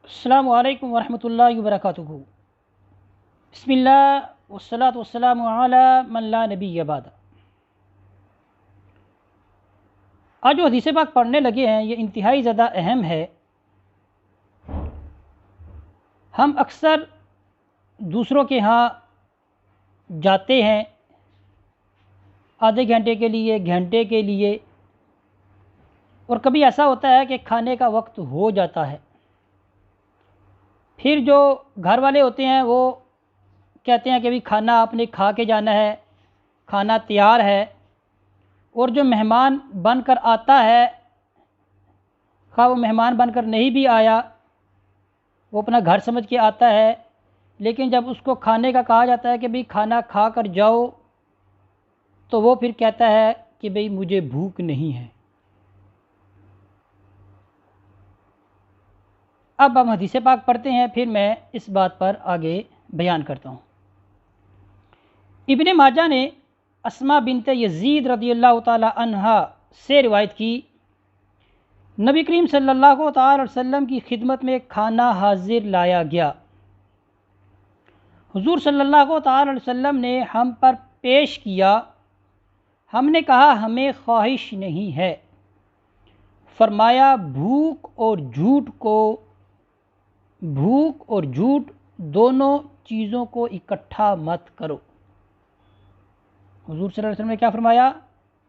السلام علیکم ورحمۃ اللہ وبرکاتہ۔ بسم اللہ والصلاۃ والسلام علی من لا نبی بعد۔ آج جو حدیث پاک پڑھنے لگے ہیں یہ انتہائی زیادہ اہم ہے۔ ہم اکثر دوسروں کے ہاں جاتے ہیں آدھے گھنٹے کے لیے، گھنٹے کے لیے، اور کبھی ایسا ہوتا ہے کہ کھانے کا وقت ہو جاتا ہے۔ پھر جو گھر والے ہوتے ہیں وہ کہتے ہیں کہ بھی کھانا آپ نے کھا کے جانا ہے، کھانا تیار ہے، اور جو مہمان بن کر آتا ہے، خواہ وہ مہمان بن کر نہیں بھی آیا، وہ اپنا گھر سمجھ کے آتا ہے، لیکن جب اس کو کھانے کا کہا جاتا ہے کہ بھئی کھانا کھا کر جاؤ، تو وہ پھر کہتا ہے کہ بھئی مجھے بھوک نہیں ہے۔ اب ہم حدیث پاک پڑھتے ہیں، پھر میں اس بات پر آگے بیان کرتا ہوں۔ ابن ماجہ نے اسماء بنت یزید رضی اللہ تعالی عنہا سے روایت کی، نبی کریم صلی اللہ تعالی وسلم کی خدمت میں کھانا حاضر لایا گیا۔ حضور صلی اللہ تعالی وسلم نے ہم پر پیش کیا، ہم نے کہا ہمیں خواہش نہیں ہے۔ فرمایا بھوک اور جھوٹ دونوں چیزوں کو اکٹھا مت کرو۔ حضور صلی اللہ علیہ وسلم نے کیا فرمایا؟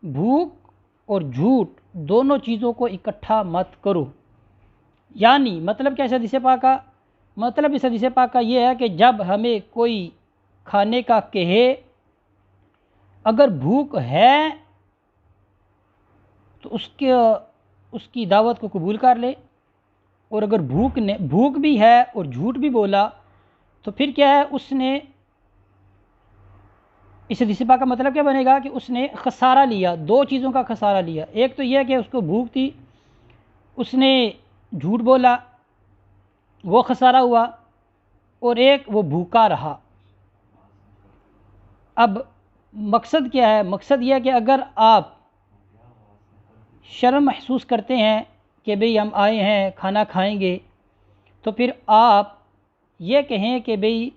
بھوک اور جھوٹ دونوں چیزوں کو اکٹھا مت کرو۔ یعنی مطلب کیا اس حدیث پاک کا؟ مطلب اس حدیث پاک کا یہ ہے کہ جب ہمیں کوئی کھانے کا کہے، اگر بھوک ہے تو اس کی دعوت کو قبول کر لے، اور اگر بھوک بھی ہے اور جھوٹ بھی بولا تو پھر کیا ہے، اس نے اس حدیث پاک کا مطلب کیا بنے گا کہ اس نے خسارہ لیا، دو چیزوں کا خسارہ لیا۔ ایک تو یہ کہ اس کو بھوک تھی، اس نے جھوٹ بولا، وہ خسارہ ہوا، اور ایک وہ بھوکا رہا۔ اب مقصد کیا ہے؟ مقصد یہ ہے کہ اگر آپ شرم محسوس کرتے ہیں کہ بھئی ہم آئے ہیں کھانا کھائیں گے، تو پھر آپ یہ کہیں کہ بھئی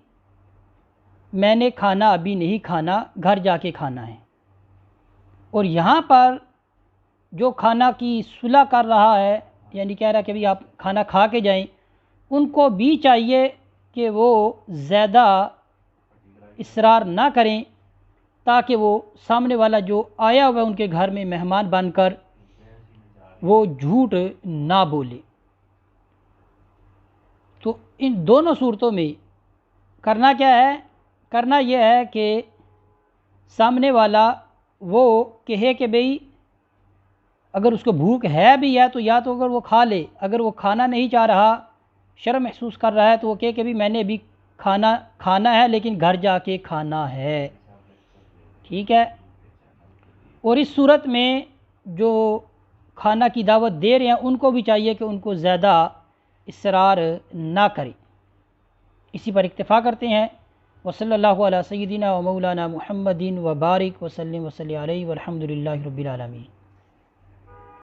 میں نے کھانا ابھی نہیں کھانا، گھر جا کے کھانا ہے۔ اور یہاں پر جو کھانا کی صلح کر رہا ہے، یعنی کہہ رہا ہے کہ بھئی آپ کھانا کھا کے جائیں، ان کو بھی چاہیے کہ وہ زیادہ اصرار نہ کریں، تاکہ وہ سامنے والا جو آیا ہوا ہے ان کے گھر میں مہمان بن کر، وہ جھوٹ نہ بولے۔ تو ان دونوں صورتوں میں کرنا کیا ہے؟ کرنا یہ ہے کہ سامنے والا وہ کہے کہ بھئی اگر اس کو بھوک ہے بھی ہے تو یا تو اگر وہ کھا لے، اگر وہ کھانا نہیں چاہ رہا، شرم محسوس کر رہا ہے، تو وہ کہے کہ بھئی میں نے ابھی کھانا ہے لیکن گھر جا کے کھانا ہے، ٹھیک ہے۔ اور اس صورت میں جو کھانا کی دعوت دے رہے ہیں ان کو بھی چاہیے کہ ان کو زیادہ اصرار نہ کریں۔ اسی پر اکتفا کرتے ہیں۔ وصلی اللہ علی سیدنا و مولانا محمد و بارک وسلم علیہ والحمد للہ رب العالمین۔